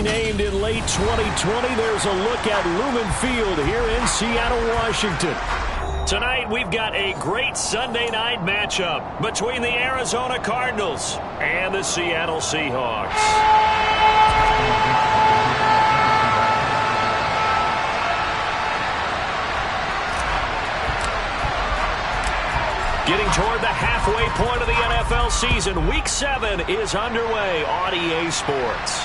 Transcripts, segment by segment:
renamed in late 2020, there's a look at Lumen Field here in Seattle, Washington. Tonight, we've got a great Sunday night matchup between the Arizona Cardinals and the Seattle Seahawks. Getting toward the halfway point of the NFL season, Week 7 is underway on EA Sports.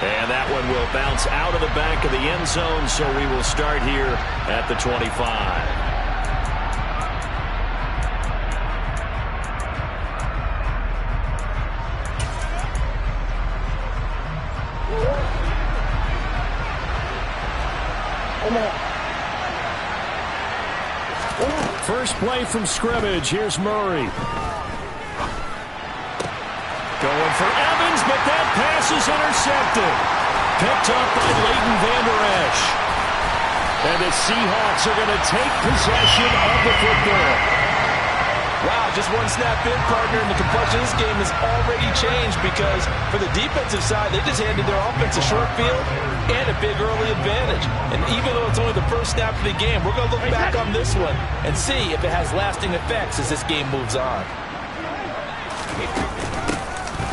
And that one will bounce out of the back of the end zone, so we will start here at the 25. First play from scrimmage. Here's Murray. Going for Evans, but that pass is intercepted. Picked up by Leighton Vander Esch. And the Seahawks are going to take possession of the football. Wow, just one snap in, partner, and the complexion of this game has already changed because for the defensive side, they just handed their offense a short field and a big early advantage. And even though it's only the first snap of the game, we're going to look back on this one and see if it has lasting effects as this game moves on.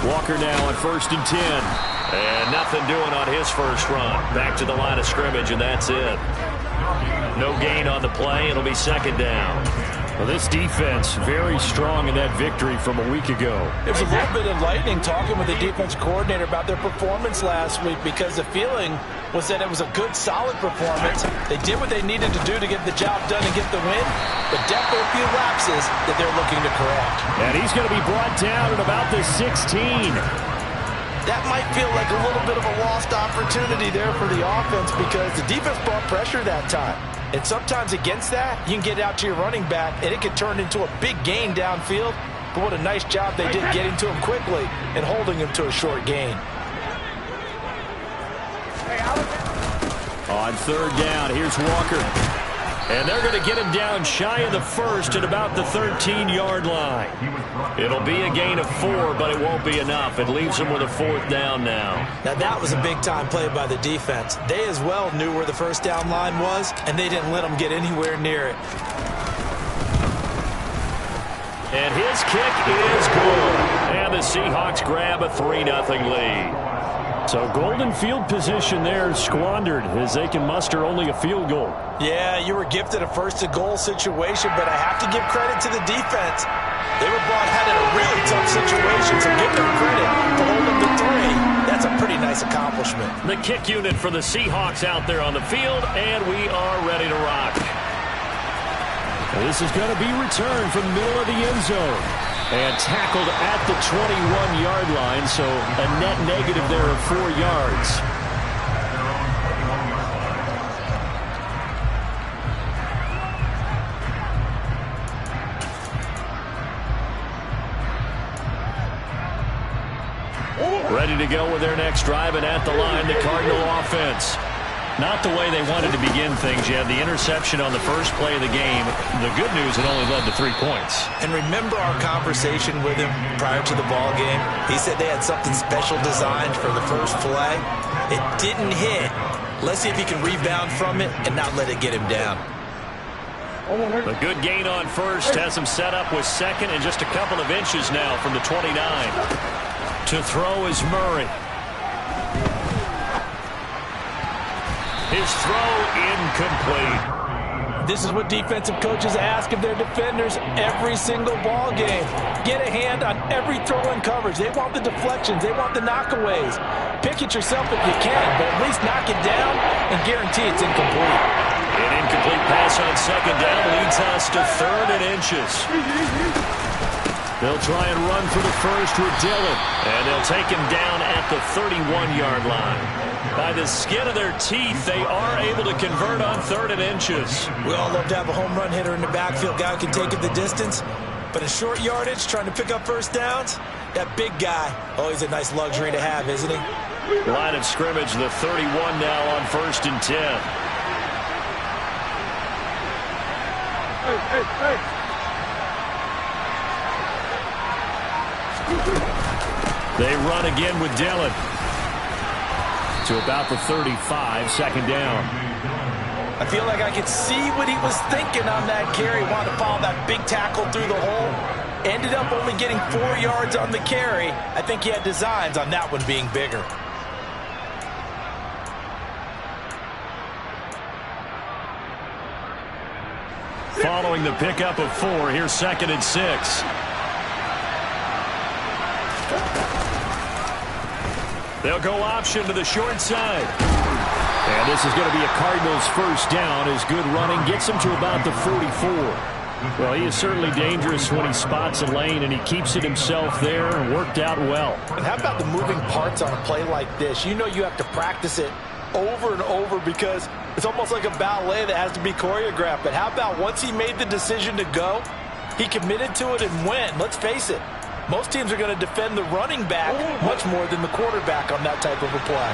Walker now on 1st and 10. And nothing doing on his first run. Back to the line of scrimmage, and that's it. No gain on the play. It'll be second down. Well, this defense very strong in that victory from a week ago. It was a little bit enlightening talking with the defense coordinator about their performance last week because the feeling was that it was a good, solid performance. They did what they needed to do to get the job done and get the win, but definitely a few lapses that they're looking to correct. And he's going to be brought down at about the 16. That might feel like a little bit of a lost opportunity there for the offense because the defense brought pressure that time. And sometimes against that, you can get out to your running back, and it can turn into a big gain downfield. But what a nice job they did getting to him quickly and holding him to a short gain. On 3rd down, here's Walker. And they're going to get him down shy of the first at about the 13-yard line. It'll be a gain of 4, but it won't be enough. It leaves them with a 4th down now. Now, that was a big-time play by the defense. They as well knew where the first down line was, and they didn't let them get anywhere near it. And his kick is good. And the Seahawks grab a 3-0 lead. So golden field position there squandered as they can muster only a field goal. Yeah, you were gifted a first-to-goal situation, but I have to give credit to the defense. They were brought out in a really tough situation, so give them credit for holding the 3. That's a pretty nice accomplishment. The kick unit for the Seahawks out there on the field, and we are ready to rock. This is going to be returned from the middle of the end zone. And tackled at the 21-yard line, so a net negative there of 4 yards. Ready to go with their next drive, and at the line, the Cardinal offense. Not the way they wanted to begin things. You had the interception on the first play of the game. The good news, it only led to 3 points. And remember our conversation with him prior to the ball game? He said they had something special designed for the first play. It didn't hit. Let's see if he can rebound from it and not let it get him down. A good gain on first has him set up with second and just a couple of inches now from the 29. To throw is Murray. His throw incomplete. This is what defensive coaches ask of their defenders every single ball game. Get a hand on every throw in coverage. They want the deflections. They want the knockaways. Pick it yourself if you can, but at least knock it down and guarantee it's incomplete. An incomplete pass on second down leads us to 3rd and inches. They'll try and run for the first with Dillon, and they'll take him down at the 31-yard line. By the skin of their teeth, they are able to convert on 3rd and inches. We all love to have a home run hitter in the backfield, guy who can take it the distance. But in short yardage, trying to pick up first downs, that big guy, always a nice luxury to have, isn't he? Line of scrimmage, the 31 now on 1st and 10. They run again with Dillon. to about the 35, second down. I feel like I could see what he was thinking on that carry. Wanted to follow that big tackle through the hole. Ended up only getting 4 yards on the carry. I think he had designs on that one being bigger. Following the pickup of 4, here's 2nd and 6. They'll go option to the short side. And this is going to be a Cardinals first down as good running gets him to about the 44. Well, he is certainly dangerous when he spots a lane, and he keeps it himself there and worked out well. And how about the moving parts on a play like this? You know you have to practice it over and over because it's almost like a ballet that has to be choreographed. But how about once he made the decision to go, he committed to it and went. Let's face it, most teams are going to defend the running back much more than the quarterback on that type of a play.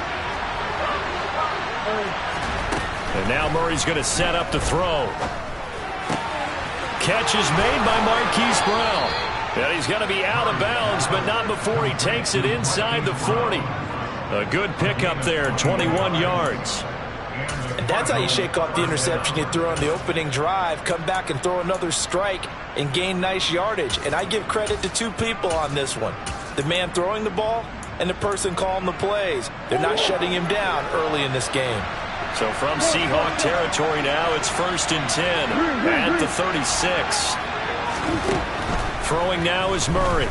And now Murray's going to set up to throw. Catch is made by Marquise Brown. And he's going to be out of bounds, but not before he takes it inside the 40. A good pickup there, 21 yards. And that's how you shake off the interception you threw on the opening drive, come back and throw another strike and gain nice yardage. And I give credit to two people on this one. The man throwing the ball and the person calling the plays. They're not shutting him down early in this game. So from Seahawk territory now, it's 1st and 10 at the 36. Throwing now is Murray.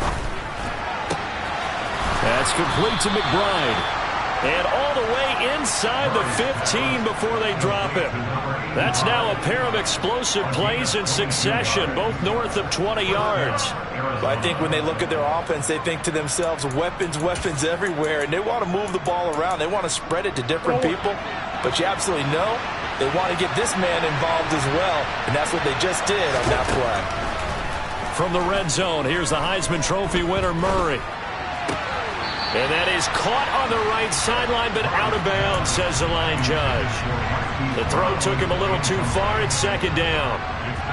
That's complete to McBride. And all the way inside the 15 before they drop it. That's now a pair of explosive plays in succession, both north of 20 yards. Well, I think when they look at their offense, they think to themselves, weapons, weapons everywhere, and they want to move the ball around. They want to spread it to different people. But you absolutely know they want to get this man involved as well, and that's what they just did on that play. From the red zone, here's the Heisman Trophy winner, Murray. And that is caught on the right sideline, but out of bounds, says the line judge. The throw took him a little too far. It's 2nd down.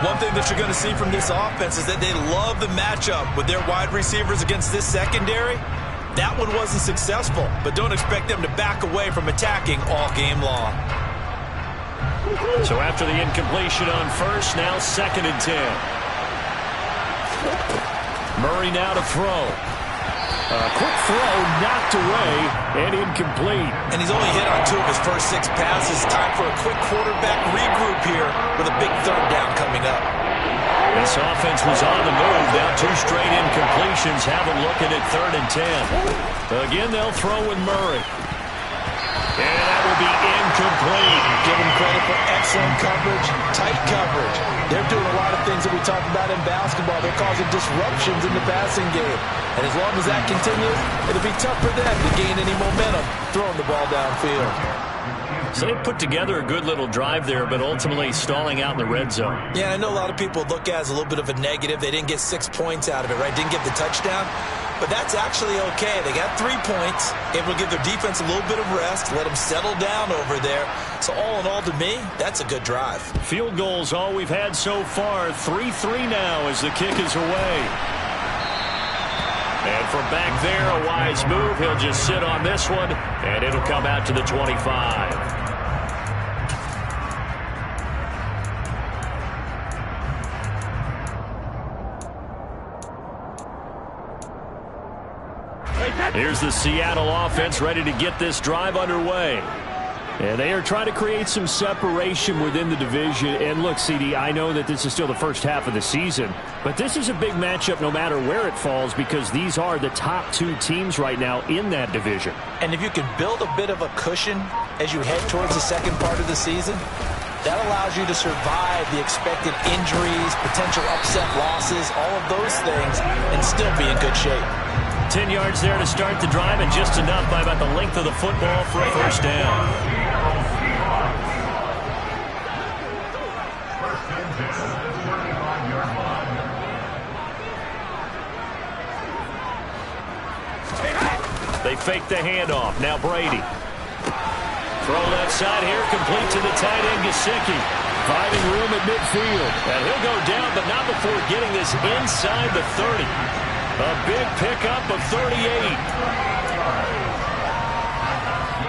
One thing that you're going to see from this offense is that they love the matchup with their wide receivers against this secondary. That one wasn't successful, but don't expect them to back away from attacking all game long. So after the incompletion on first, now 2nd and 10. Murray now to throw. A quick throw knocked away and incomplete. And he's only hit on 2 of his first 6 passes. Time for a quick quarterback regroup here with a big 3rd down coming up. This offense was on the move. Now 2 straight incompletions have them looking at 3rd and 10. Again, they'll throw with Murray. And that will be incomplete. Give him credit for excellent coverage, tight coverage. They're doing a lot of things that we talked about in basketball. They're causing disruptions in the passing game. And as long as that continues, it'll be tough for them to gain any momentum throwing the ball downfield. So they put together a good little drive there, but ultimately stalling out in the red zone. Yeah, I know a lot of people look at it as a little bit of a negative. They didn't get 6 points out of it, right? Didn't get the touchdown. But that's actually okay. They got 3 points. It will give their defense a little bit of rest, let them settle down over there. So all in all, to me, that's a good drive. Field goals, all we've had so far. 3-3 now as the kick is away. And from back there, a wise move. He'll just sit on this one, and it'll come out to the 25. Here's the Seattle offense ready to get this drive underway. And they are trying to create some separation within the division. And look, CD, I know that this is still the first half of the season, but this is a big matchup no matter where it falls because these are the top 2 teams right now in that division. And if you can build a bit of a cushion as you head towards the second part of the season, that allows you to survive the expected injuries, potential upset losses, all of those things, and still be in good shape. 10 yards there to start the drive, and just enough by about the length of the football for a first down. They fake the handoff. Now Brady. Throw left side here, complete to the tight end, Gesicki. Finding room at midfield. And he'll go down, but not before getting this inside the 30. A big pickup of 38.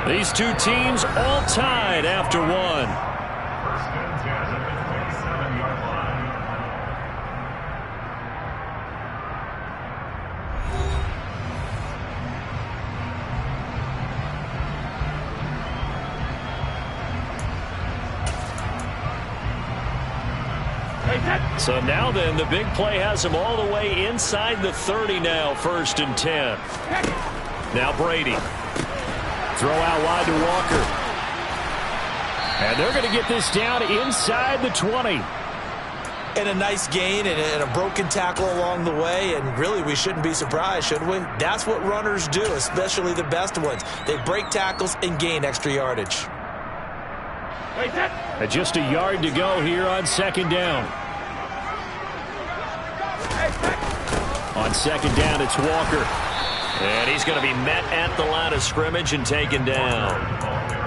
These two teams all tied after one. So now then, the big play has him all the way inside the 30 now, 1st and 10. Now Brady. Throw out wide to Walker. And they're going to get this down inside the 20. And a nice gain and a broken tackle along the way. And really, we shouldn't be surprised, should we? That's what runners do, especially the best ones. They break tackles and gain extra yardage. And just a yard to go here on 2nd down. On 2nd down, it's Walker. And he's going to be met at the line of scrimmage and taken down.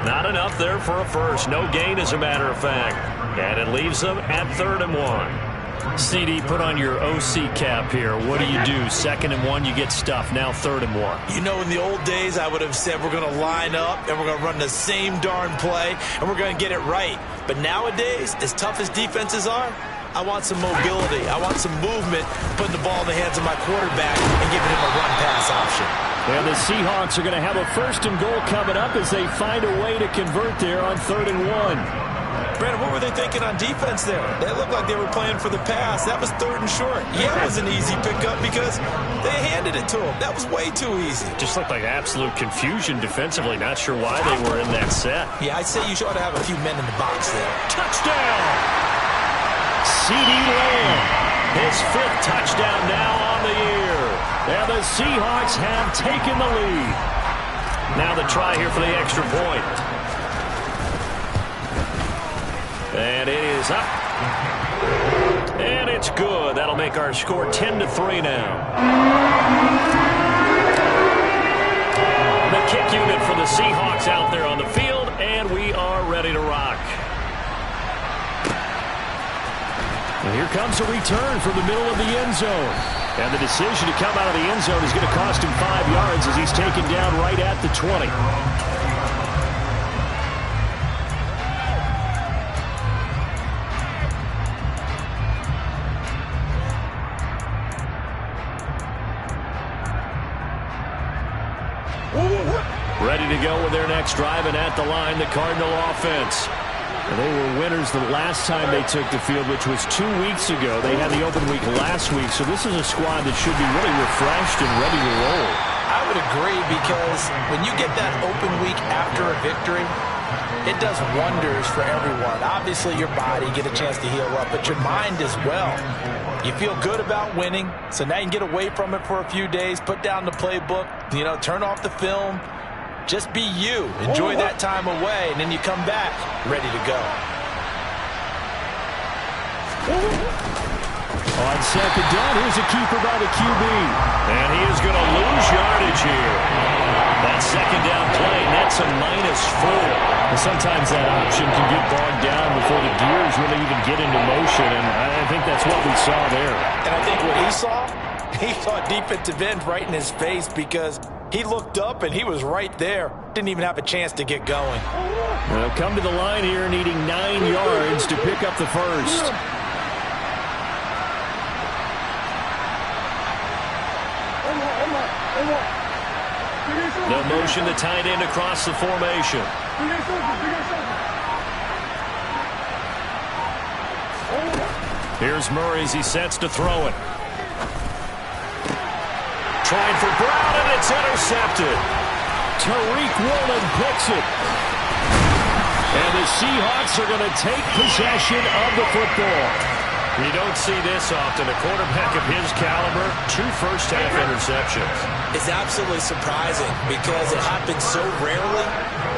Not enough there for a first. No gain, as a matter of fact. And it leaves them at 3rd and 1. CD, put on your OC cap here. What do you do? 2nd and 1, you get stuffed. Now 3rd and 1. You know, in the old days, I would have said we're going to line up and we're going to run the same darn play and we're going to get it right. But nowadays, as tough as defenses are, I want some mobility. I want some movement, putting the ball in the hands of my quarterback and giving him a run-pass option. And the Seahawks are going to have a 1st and goal coming up as they find a way to convert there on 3rd and 1. Brandon, what were they thinking on defense there? They looked like they were playing for the pass. That was 3rd and short. Yeah, it was an easy pickup because they handed it to him. That was way too easy. Just looked like absolute confusion defensively. Not sure why they were in that set. Yeah, I'd say you ought to have a few men in the box there. Touchdown! CeeDee Lamb, his 5th touchdown now on the year. And the Seahawks have taken the lead. Now the try here for the extra point. And it is up. And it's good. That'll make our score 10-3 now. The kick unit for the Seahawks out there on the field, and we are ready to rock. And here comes a return from the middle of the end zone. And the decision to come out of the end zone is going to cost him 5 yards as he's taken down right at the 20. Ready to go with their next drive, and at the line, the Cardinal offense. They were winners the last time they took the field, which was 2 weeks ago. They had the open week last week, so this is a squad that should be really refreshed and ready to roll. I would agree, because when you get that open week after a victory, it does wonders for everyone. Obviously, your body, get a chance to heal up, but your mind as well. You feel good about winning, so now you can get away from it for a few days, put down the playbook, turn off the film. Just be you. Enjoy that time away, and then you come back ready to go. On 2nd down, here's a keeper by the QB. And he is going to lose yardage here. That 2nd down play nets a -4. And sometimes that option can get bogged down before the gears really even get into motion, and I think that's what we saw there. And I think what he saw defensive end right in his face, because he looked up and he was right there. Didn't even have a chance to get going. They'll come to the line here needing 9 yards to pick up the first. They'll motion the tight end across the formation. Here's Murray as he sets to throw it. Trying for Brown, and it's intercepted. Tariq Woolen picks it. And the Seahawks are going to take possession of the football. You don't see this often. A quarterback of his caliber, 2 first-half interceptions. It's absolutely surprising because it happens so rarely.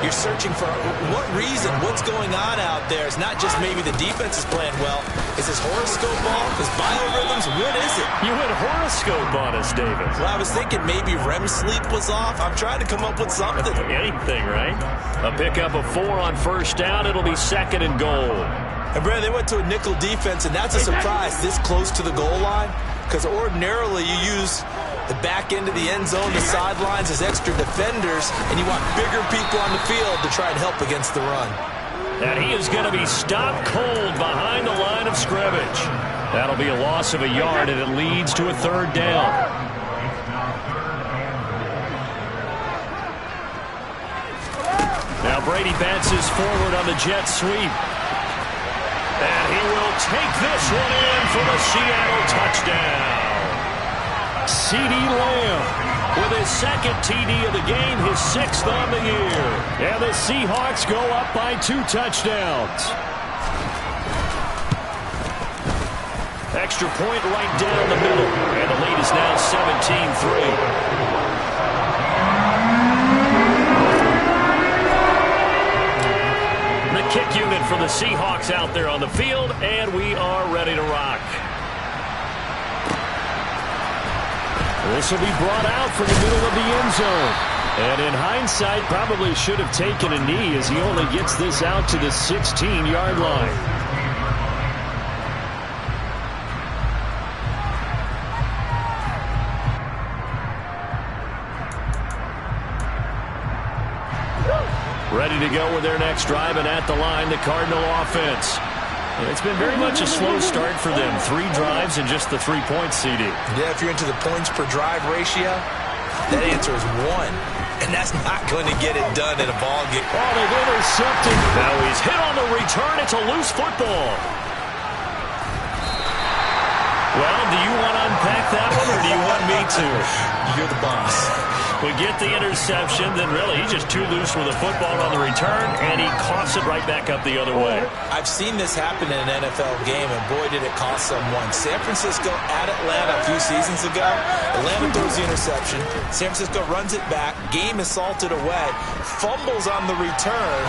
You're searching for what reason, what's going on out there. It's not just maybe the defense is playing well. Is his horoscope off? His biorhythms? What is it? You went horoscope on us, David. Well, I was thinking maybe REM sleep was off. I'm trying to come up with something. Anything, right? A pickup of 4 on first down. It'll be 2nd and goal. And, Brad, they went to a nickel defense, and that's a surprise this close to the goal line. because ordinarily you use the back end of the end zone, the sidelines as extra defenders, and you want bigger people on the field to try and help against the run. And he is going to be stopped cold behind the line of scrimmage. That'll be a loss of a yard, and it leads to a third down. Now Brady bounces forward on the jet sweep. And he will take this one in for the Seattle touchdown. CeeDee Lamb with his second TD of the game, his 6th on the year. And the Seahawks go up by 2 touchdowns. Extra point right down the middle. And the lead is now 17-3. Kick unit for the Seahawks out there on the field, and we are ready to rock. This will be brought out from the middle of the end zone. And in hindsight, probably should have taken a knee as he only gets this out to the 16-yard line. Ready to go with their next drive, and at the line, the Cardinal offense. It's been very much a slow start for them. 3 drives and just the 3 points, CD. Yeah, if you're into the points per drive ratio, that answer is 1. And that's not going to get it done in a ball game. Oh, they've intercepted. Now he's hit on the return. It's a loose football. Well, do you want to unpack that one, or do you want me to? You're the boss. We get the interception, then really he's just too loose with the football on the return, and he coughs it right back up the other way. I've seen this happen in an NFL game, and boy, did it cost someone. San Francisco at Atlanta a few seasons ago. Atlanta throws the interception. San Francisco runs it back. Game is salted away. Fumbles on the return.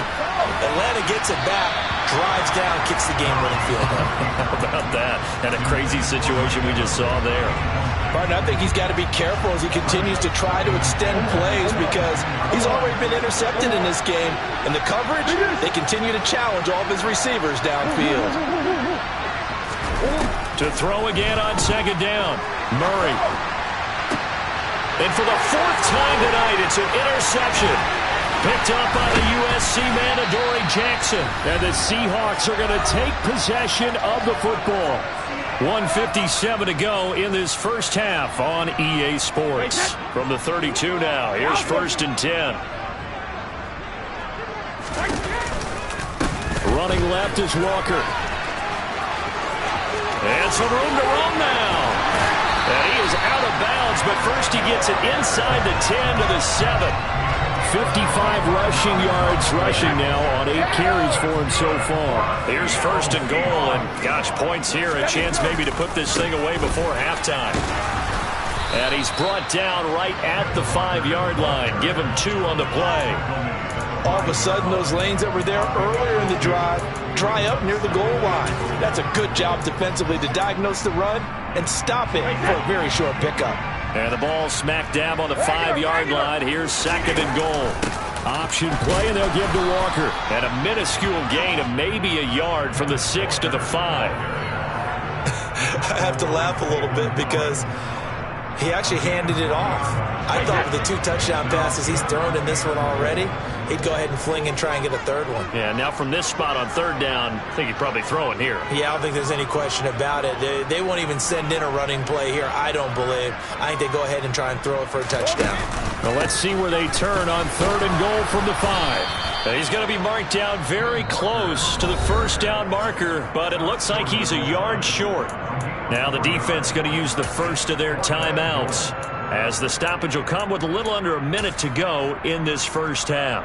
Atlanta gets it back, drives down, kicks the game-winning field goal. How about that? And a crazy situation we just saw there. Martin, I think he's got to be careful as he continues to try to extend plays because he's already been intercepted in this game. And the coverage, they continue to challenge all of his receivers downfield. To throw again on second down, Murray. And for the 4th time tonight, it's an interception. Picked up by the USC man, Adoree Jackson. And the Seahawks are going to take possession of the football. 1:57 to go in this first half on EA Sports. From the 32 now, here's 1st and 10. Running left is Walker. And some room to run now. And he is out of bounds, but first he gets it inside the 10 to the 7. 55 rushing yards rushing now on 8 carries for him so far. Here's 1st and goal, and gosh, points here, a chance maybe to put this thing away before halftime. And he's brought down right at the 5-yard line. Give him 2 on the play. All of a sudden, those lanes that were there earlier in the drive dry up near the goal line. That's a good job defensively to diagnose the run and stop it for a very short pickup. And the ball smack dab on the 5-yard line. Here's 2nd and goal. Option play, and they'll give to Walker. And a minuscule gain of maybe a yard from the 6 to the 5. I have to laugh a little bit because he actually handed it off. I thought with the 2 touchdown passes he's thrown in this one already, he'd go ahead and fling and try and get a 3rd one. Yeah, now from this spot on 3rd down, I think he'd probably throw it here. Yeah, I don't think there's any question about it. They won't even send in a running play here, I don't believe. I think they go ahead and try and throw it for a touchdown. Well, let's see where they turn on 3rd and goal from the 5. He's going to be marked down very close to the 1st down marker, but it looks like he's a yard short. Now the defense going to use the first of their timeouts, as the stoppage will come with a little under a minute to go in this first half.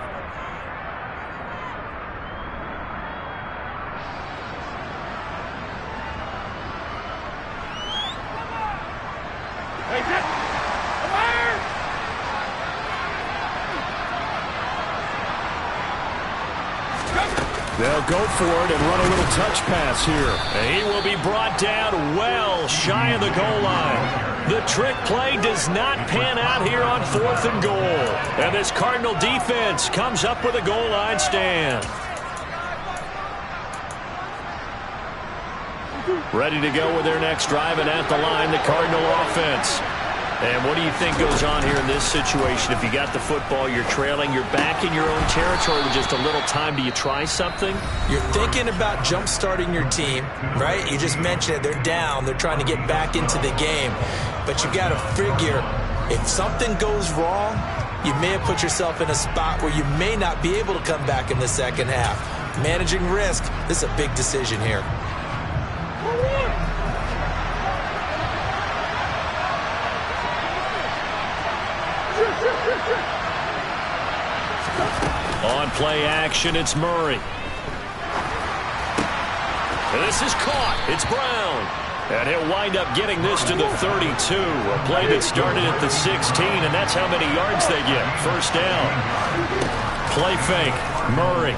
They'll go for it and run a little touch pass here. And he will be brought down well shy of the goal line. The trick play does not pan out here on 4th and goal. And this Cardinal defense comes up with a goal line stand. Ready to go with their next drive, and at the line, the Cardinal offense. And what do you think goes on here in this situation? If you got the football, you're trailing, you're back in your own territory with just a little time. Do you try something? You're thinking about jump-starting your team, right? You just mentioned it. They're down. They're trying to get back into the game. But you got to figure, if something goes wrong, you may have put yourself in a spot where you may not be able to come back in the second half. Managing risk, this is a big decision here. On play action, it's Murray. And this is caught. It's Brown. And he'll wind up getting this to the 32. A play that started at the 16, and that's how many yards they get. First down. Play fake. Murray.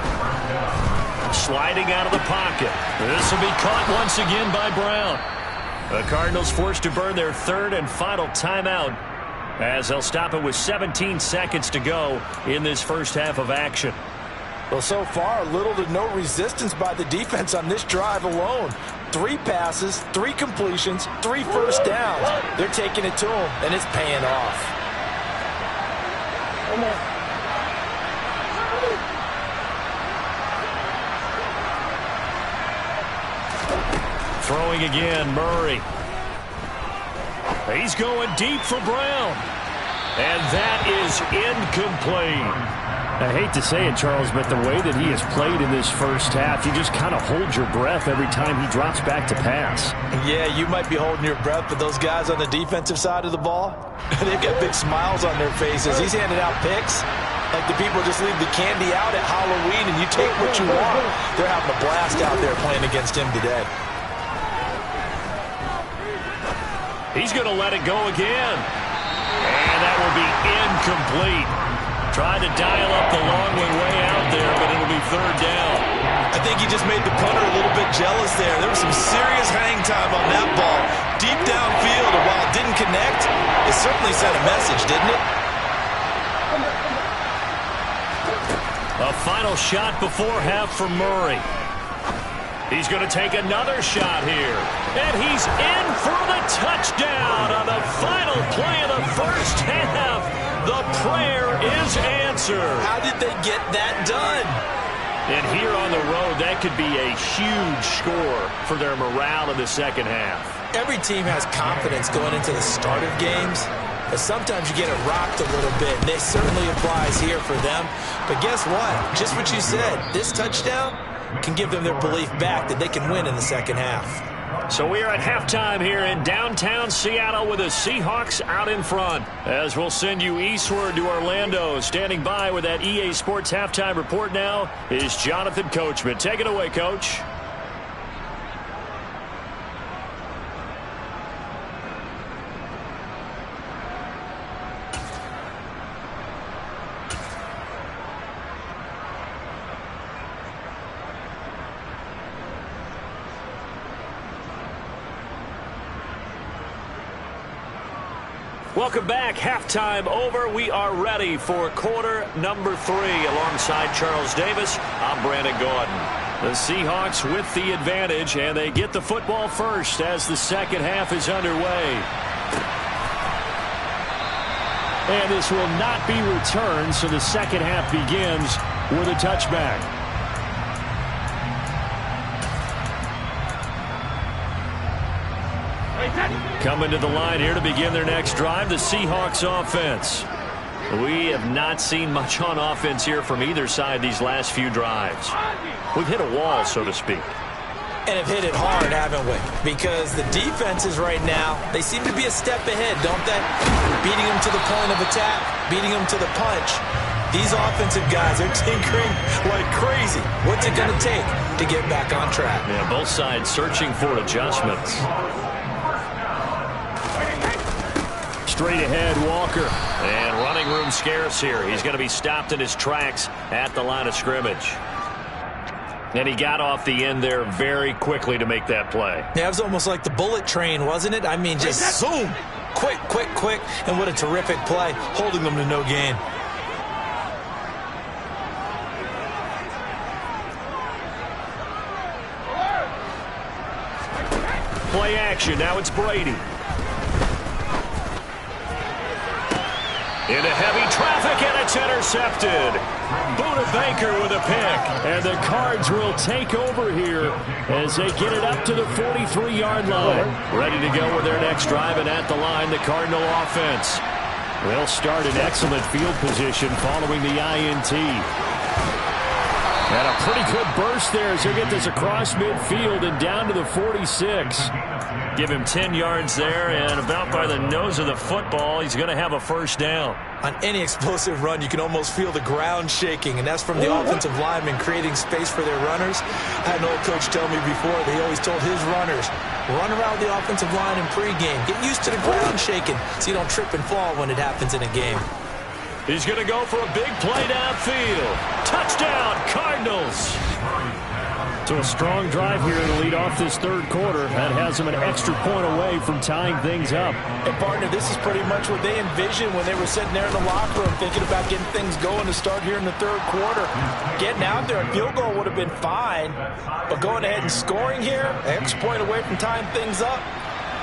Sliding out of the pocket. This will be caught once again by Brown. The Cardinals forced to burn their third and final timeout, as they'll stop it with 17 seconds to go in this first half of action. Well, so far, little to no resistance by the defense on this drive alone. 3 passes, 3 completions, 3 first downs. They're taking it to them, and it's paying off. Throwing again, Murray. He's going deep for Brown. And that is incomplete. I hate to say it, Charles, but the way that he has played in this first half, you just kind of hold your breath every time he drops back to pass. Yeah, you might be holding your breath, but those guys on the defensive side of the ball, they've got big smiles on their faces. He's handing out picks like the people just leave the candy out at Halloween and you take what you want. They're having a blast out there playing against him today. He's going to let it go again. And that will be incomplete. Tried to dial up the long way out there, but it'll be third down. I think he just made the punter a little bit jealous there. There was some serious hang time on that ball. Deep downfield, and while it didn't connect, it certainly sent a message, didn't it? A final shot before half for Murray. He's going to take another shot here. And he's in for the touchdown on the final play of the first half. The prayer is answered. How did they get that done? And here on the road, that could be a huge score for their morale in the second half. Every team has confidence going into the start of games, but sometimes you get it rocked a little bit, and this certainly applies here for them. But guess what? Just what you said, this touchdown can give them their belief back that they can win in the second half. So we are at halftime here in downtown Seattle with the Seahawks out in front. As we'll send you eastward to Orlando. Standing by with that EA Sports halftime report now is Jonathan Coachman. Take it away, Coach. Welcome back. Halftime over. We are ready for quarter number 3. Alongside Charles Davis, I'm Brandon Gordon. The Seahawks with the advantage, and they get the football first as the second half is underway. And this will not be returned, so the second half begins with a touchback. Coming to the line here to begin their next drive, the Seahawks offense. We have not seen much on offense here from either side these last few drives. We've hit a wall, so to speak. And have hit it hard, haven't we? Because the defenses right now, they seem to be a step ahead, don't they? Beating them to the point of attack, beating them to the punch. These offensive guys are tinkering like crazy. What's it going to take to get back on track? Yeah, both sides searching for adjustments. Straight ahead, Walker. And running room scarce here. He's going to be stopped in his tracks at the line of scrimmage. And he got off the end there very quickly to make that play. Yeah, it was almost like the bullet train, wasn't it? I mean, just zoom. Quick, quick, quick. And what a terrific play, holding them to no gain. Play action. Now it's Brady. Into heavy traffic, and it's intercepted. Buda Baker with a pick. And the Cards will take over here as they get it up to the 43-yard line. Ready to go with their next drive, and at the line, the Cardinal offense. They'll start in excellent field position following the INT. And a pretty good burst there as they get this across midfield and down to the 46. Give him 10 yards there, and about by the nose of the football, he's going to have a first down. On any explosive run, you can almost feel the ground shaking, and that's from the offensive linemen creating space for their runners. I had an old coach tell me before that he always told his runners, run around the offensive line in pregame. Get used to the ground shaking so you don't trip and fall when it happens in a game. He's going to go for a big play downfield. Touchdown, Cardinals. So a strong drive here to lead off this third quarter. That has them an extra point away from tying things up. And, partner, this is pretty much what they envisioned when they were sitting there in the locker room thinking about getting things going to start here in the third quarter. Getting out there, a field goal would have been fine. But going ahead and scoring here, an extra point away from tying things up,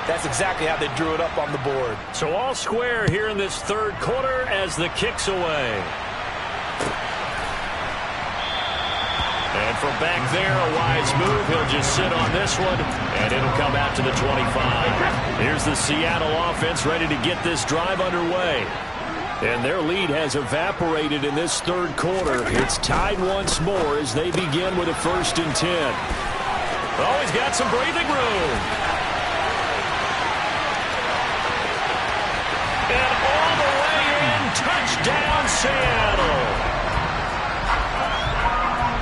that's exactly how they drew it up on the board. So all square here in this third quarter as the kick's away. And from back there, a wise move. He'll just sit on this one, and it'll come out to the 25. Here's the Seattle offense ready to get this drive underway. And their lead has evaporated in this third quarter. It's tied once more as they begin with a 1st and 10. Oh, he's got some breathing room. And all the way in, touchdown Seattle.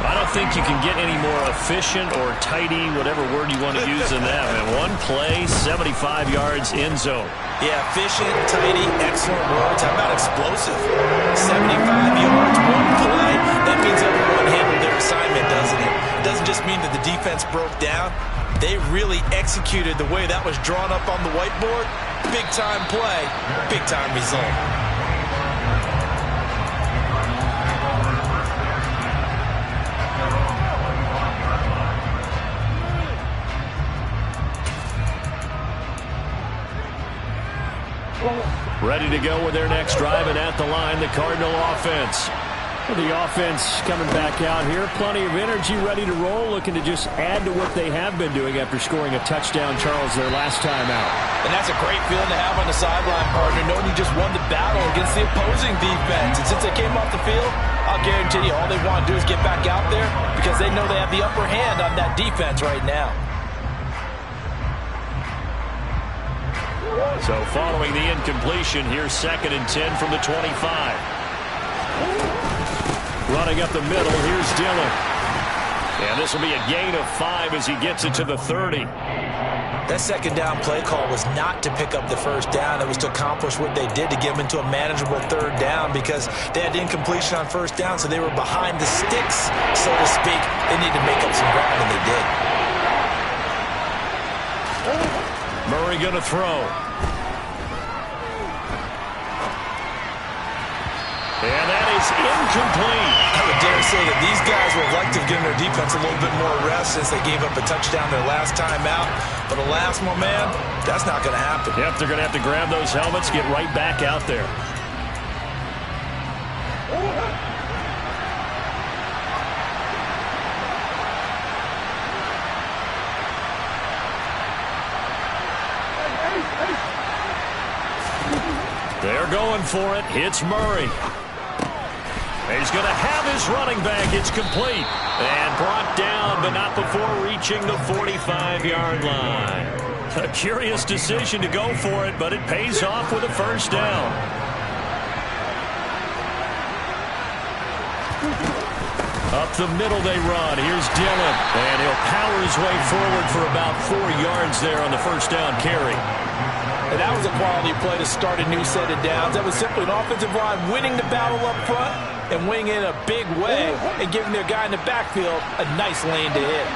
I don't think you can get any more efficient or tidy, whatever word you want to use in that. Man, one play, 75 yards, end zone. Yeah, efficient, tidy, excellent words. How about explosive? 75 yards, one play. That means everyone handled their assignment, doesn't it? It doesn't just mean that the defense broke down. They really executed the way that was drawn up on the whiteboard. Big-time play, big-time result. Ready to go with their next drive, and at the line, the Cardinal offense. The offense coming back out here. Plenty of energy, ready to roll, looking to just add to what they have been doing after scoring a touchdown, Charles, their last time out. And that's a great feeling to have on the sideline, partner, knowing you just won the battle against the opposing defense. And since they came off the field, I'll guarantee you all they want to do is get back out there because they know they have the upper hand on that defense right now. So following the incompletion, here's 2nd and 10 from the 25. Running up the middle, here's Dillon. And this will be a gain of 5 as he gets it to the 30. That second down play call was not to pick up the first down. It was to accomplish what they did to get them into a manageable third down because they had incompletion on first down, so they were behind the sticks, so to speak. They need to make up some ground, and they did. Murray going to throw. And that is incomplete. I would dare say that these guys would like to have given their defense a little bit more rest since they gave up a touchdown their last time out. But alas, my man, that's not going to happen. Yep, they're going to have to grab those helmets, get right back out there. They're going for it. It's Murray. He's going to have his running back. It's complete. And brought down, but not before reaching the 45-yard line. A curious decision to go for it, but it pays off with a first down. Up the middle they run. Here's Dillon. And he'll power his way forward for about 4 yards there on the first down carry. And that was a quality play to start a new set of downs. That was simply an offensive line winning the battle up front and winning in a big way and giving their guy in the backfield a nice lane to hit.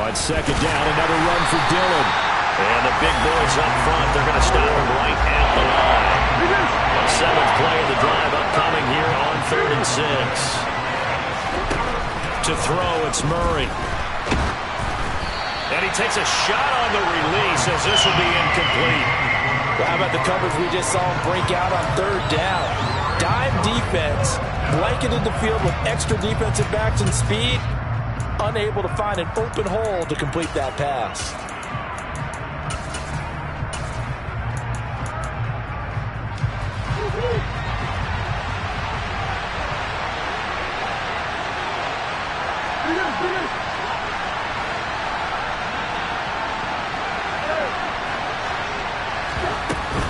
On second down, another run for Dillon. And the big boys up front, they're going to stop him right at the line. The 7th play of the drive upcoming here on 3rd and 6. To throw, it's Murray. And he takes a shot on the release as this will be incomplete. Well, how about the coverage we just saw him break out on third down? Dime defense, blanketed the field with extra defensive backs and speed, unable to find an open hole to complete that pass.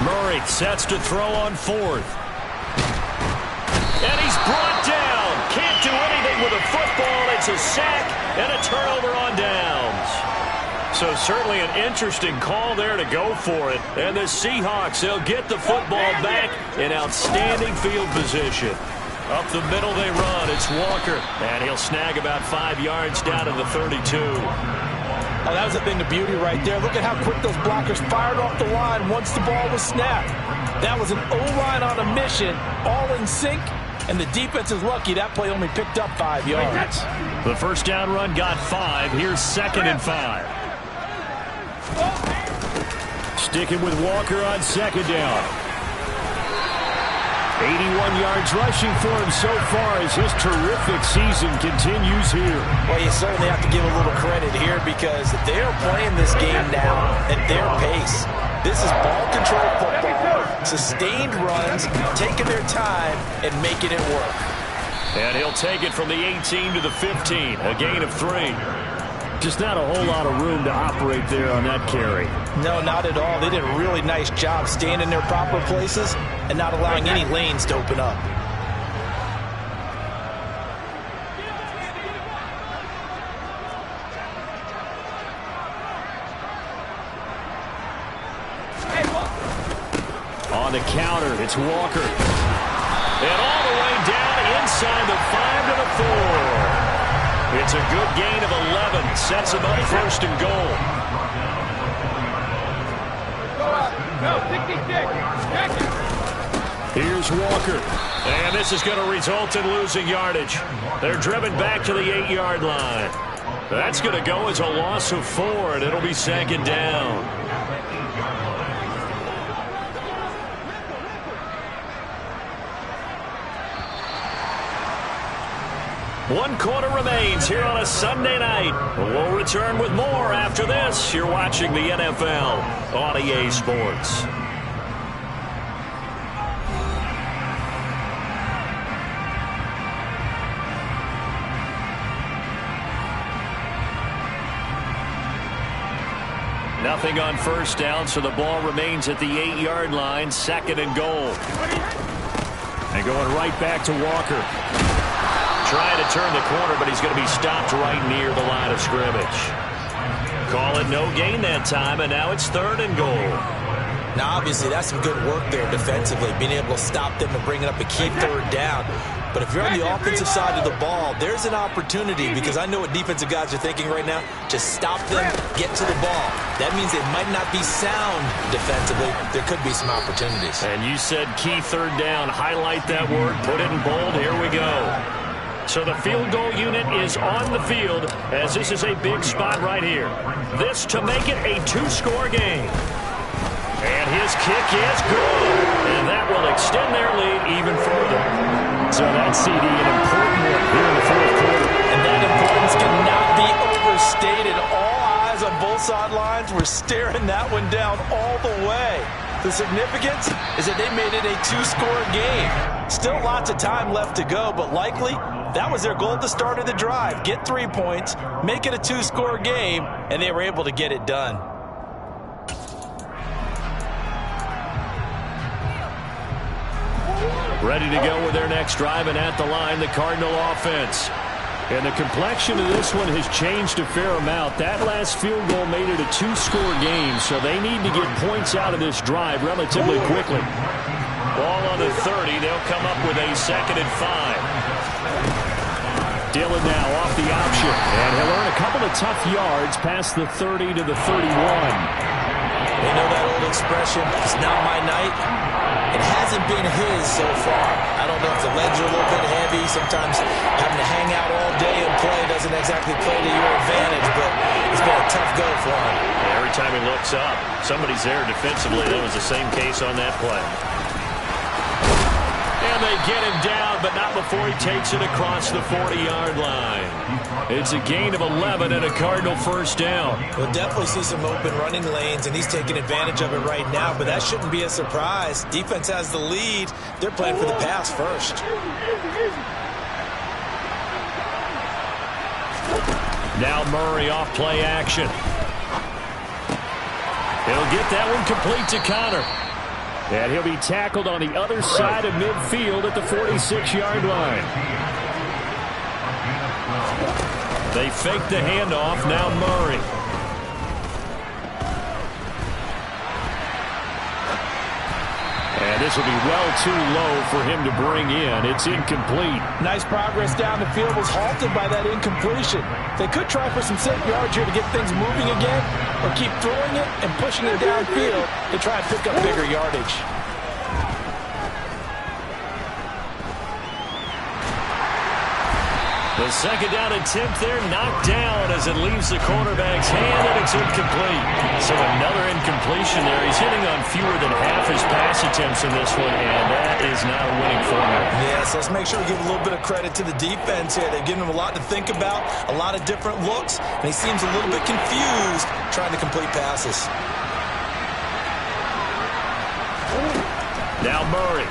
Murray sets to throw on fourth. And he's brought down. Can't do anything with a football. It's a sack and a turnover on downs. So certainly an interesting call there to go for it. And the Seahawks, they'll get the football back in outstanding field position. Up the middle they run. It's Walker. And he'll snag about 5 yards down to the 32. Oh, that was the thing, the beauty right there. Look at how quick those blockers fired off the line once the ball was snapped. That was an O-line on a mission, all in sync, and the defense is lucky that play only picked up 5 yards. The first down run got 5. Here's 2nd and 5. Sticking with Walker on 2nd down. 81 yards rushing for him so far as his terrific season continues here. Well, you certainly have to give a little credit here because they're playing this game now at their pace. This is ball control football, sustained runs, taking their time and making it work. And he'll take it from the 18 to the 15, a gain of 3. Just not a whole lot of room to operate there on that carry. No, not at all. They did a really nice job staying in their proper places and not allowing any lanes to open up. On the counter, it's Walker. And all the way down inside the 5 to the 4. It's a good gain of 11. Sets him up 1st and goal. Here's Walker. And this is going to result in losing yardage. They're driven back to the 8-yard line. That's going to go as a loss of 4, and it'll be 2nd down. One quarter remains here on a Sunday night. We'll return with more after this. You're watching the NFL on EA Sports. Nothing on 1st down, so the ball remains at the 8-yard line. 2nd and goal. And going right back to Walker. Trying to turn the corner, but he's going to be stopped right near the line of scrimmage. Call it no gain that time, and now it's 3rd and goal. Now, obviously, that's some good work there defensively, being able to stop them and bring it up a key 3rd down. But if you're on the offensive side of the ball, there's an opportunity, because I know what defensive guys are thinking right now, to stop them, get to the ball. That means they might not be sound defensively. There could be some opportunities. And you said key 3rd down. Highlight that word. Put it in bold. Here we go. So the field goal unit is on the field as this is a big spot right here. This to make it a 2-score game. And his kick is good. And that will extend their lead even further. So that's CD, an important one here in the 4th quarter. And that importance cannot be overstated. All eyes on both sidelines were staring that one down all the way. The significance is that they made it a 2-score game. Still lots of time left to go, but likely that was their goal at the start of the drive. Get 3 points, make it a 2-score game, and they were able to get it done. Ready to go with their next drive, and at the line, the Cardinal offense. And the complexion of this one has changed a fair amount. That last field goal made it a 2-score game, so they need to get points out of this drive relatively quickly. Ball on the 30. They'll come up with a 2nd and 5. Dillon now off the option, and he'll earn a couple of tough yards past the 30 to the 31. They know that old expression, it's not my night. It hasn't been his so far. I don't know if the legs are a little bit heavy. Sometimes having to hang out all day and play doesn't exactly play to your advantage, but it's been a tough go for him. Every time he looks up, somebody's there defensively. That was the same case on that play. And they get him down, but not before he takes it across the 40-yard line. It's a gain of 11 and a Cardinal first down. We'll definitely see some open running lanes, and he's taking advantage of it right now, but that shouldn't be a surprise. Defense has the lead. They're playing for the pass first. Now Murray off play action. He'll get that one complete to Connor. And he'll be tackled on the other side of midfield at the 46-yard line. They fake the handoff. Now Murray. And this will be well too low for him to bring in. It's incomplete. Nice progress down the field, was halted by that incompletion. They could try for some safe yards here to get things moving again, or keep throwing it and pushing it downfield to try and pick up bigger yardage. The second down attempt there knocked down as it leaves the cornerback's hand, and it's incomplete. So another incompletion there. He's hitting on fewer than half his pass attempts in this one, and that is not a winning formula. Yes, let's make sure we give a little bit of credit to the defense here. They've given him a lot to think about, a lot of different looks, and he seems a little bit confused trying to complete passes. Now Murray.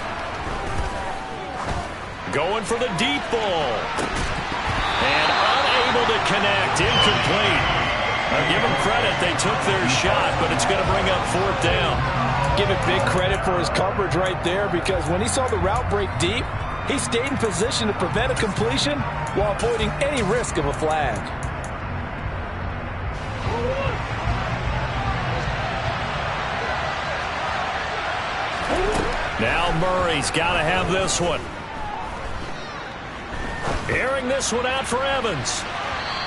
Going for the deep ball. And unable to connect. Incomplete. I'll give them credit. They took their shot, but it's going to bring up fourth down. Give it big credit for his coverage right there, because when he saw the route break deep, he stayed in position to prevent a completion while avoiding any risk of a flag. Now Murray's got to have this one. Airing this one out for Evans.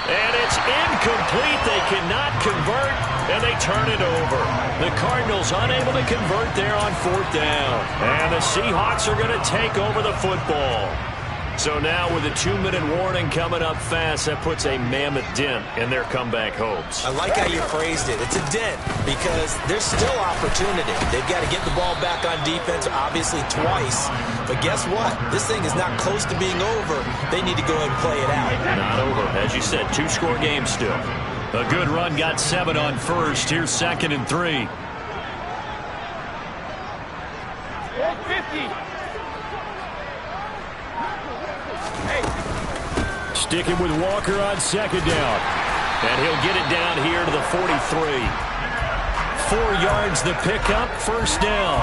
And it's incomplete. They cannot convert, and they turn it over. The Cardinals unable to convert there on fourth down. And the Seahawks are going to take over the football. So now with a 2-minute warning coming up fast, that puts a mammoth dent in their comeback hopes. I like how you phrased it. It's a dent because there's still opportunity. They've got to get the ball back on defense, obviously twice. But guess what? This thing is not close to being over. They need to go ahead and play it out. Not over. As you said, 2-score game still. A good run got 7 on first. Here's 2nd and 3. 50. Sticking with Walker on second down. And he'll get it down here to the 43. 4 yards the pickup, first down.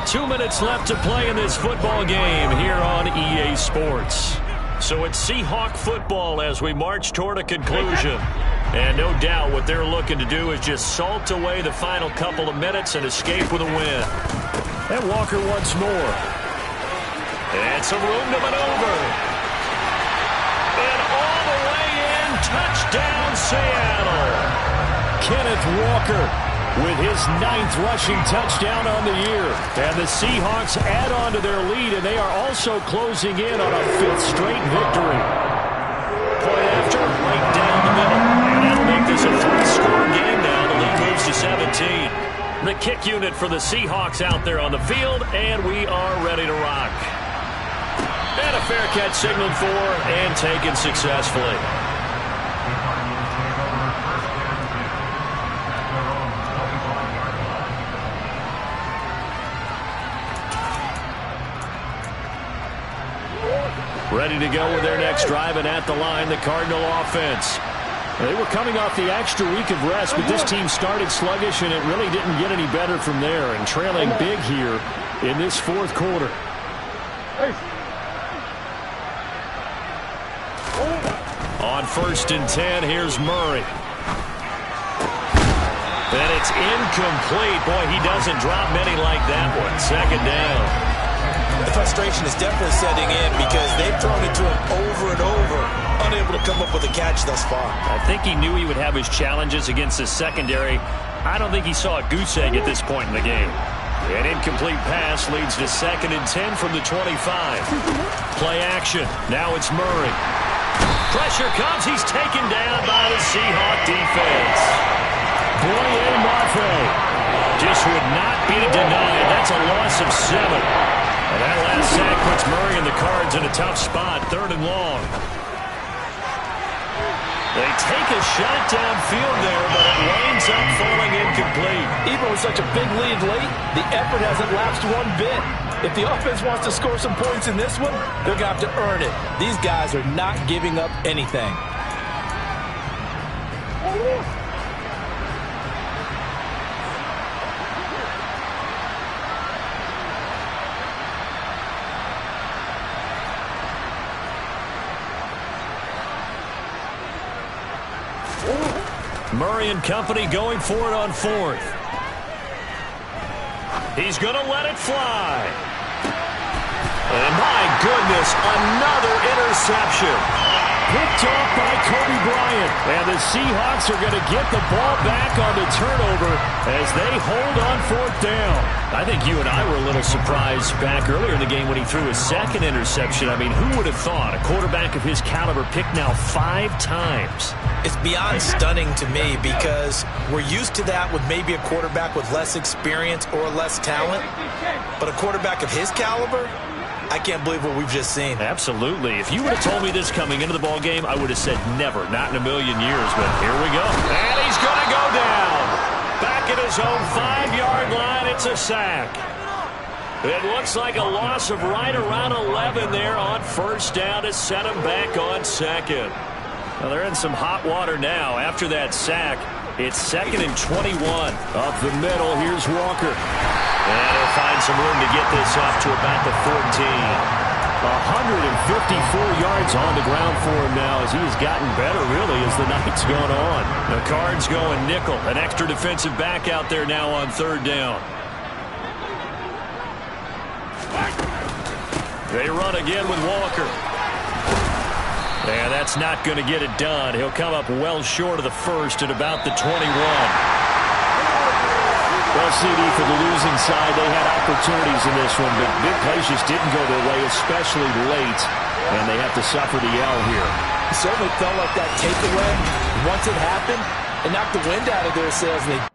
Two minutes left to play in this football game here on EA Sports. So it's Seahawk football as we march toward a conclusion. And no doubt what they're looking to do is just salt away the final couple of minutes and escape with a win. And Walker once more. And some room to maneuver. And all the way in, touchdown Seattle. Kenneth Walker with his 9th rushing touchdown on the year. And the Seahawks add on to their lead, and they are also closing in on a 5th straight victory. Point after, right down the middle. And that'll make this a 3-score game now. The lead moves to 17. The kick unit for the Seahawks out there on the field, and we are ready to rock. And a fair catch signaled for and taken successfully. Ready to go with their next drive, and at the line, the Cardinal offense. They were coming off the extra week of rest, but this team started sluggish, and it really didn't get any better from there, and trailing big here in this 4th quarter. On 1st and 10, here's Murray. And it's incomplete. Boy, he doesn't drop many like that one. 2nd down. The frustration is definitely setting in because they've thrown it to him over and over, unable to come up with a catch thus far. I think he knew he would have his challenges against the secondary. I don't think he saw a goose egg at this point in the game. An incomplete pass leads to 2nd and 10 from the 25. Play action. Now it's Murray. Pressure comes. He's taken down by the Seahawk defense. Boye Mafe just would not be denied. That's a loss of 7. And that last sack puts Murray and the Cards in a tough spot. 3rd and long. They take a shot downfield there, but it winds up falling incomplete. Even with such a big lead late, the effort hasn't lapsed one bit. If the offense wants to score some points in this one, they're going to have to earn it. These guys are not giving up anything. Murray and company going for it on 4th. He's going to let it fly. And my goodness, another interception. Picked off by Kobe Bryant. And the Seahawks are going to get the ball back on the turnover as they hold on 4th down. I think you and I were a little surprised back earlier in the game when he threw his 2nd interception. I mean, who would have thought a quarterback of his caliber picked now 5 times? It's beyond stunning to me because we're used to that with maybe a quarterback with less experience or less talent. But a quarterback of his caliber, I can't believe what we've just seen. Absolutely. If you would have told me this coming into the ball game, I would have said never, not in a million years. But here we go. And he's going to go down. Back at his own 5-yard line, it's a sack. It looks like a loss of right around 11 there on 1st down to set him back on 2nd. Well, they're in some hot water now after that sack. It's 2nd and 21. Up the middle, here's Walker. And he'll find some room to get this up to about the 14. 154 yards on the ground for him now as he's gotten better, really, as the night's gone on. The Cards going nickel. An extra defensive back out there now on 3rd down. They run again with Walker. And that's not going to get it done. He'll come up well short of the 1st at about the 21. Well, CD, for the losing side, they had opportunities in this one, but big plays just didn't go their way, especially late, and they have to suffer the L here. It certainly felt like that takeaway, once it happened, it knocked the wind out of their sails, and they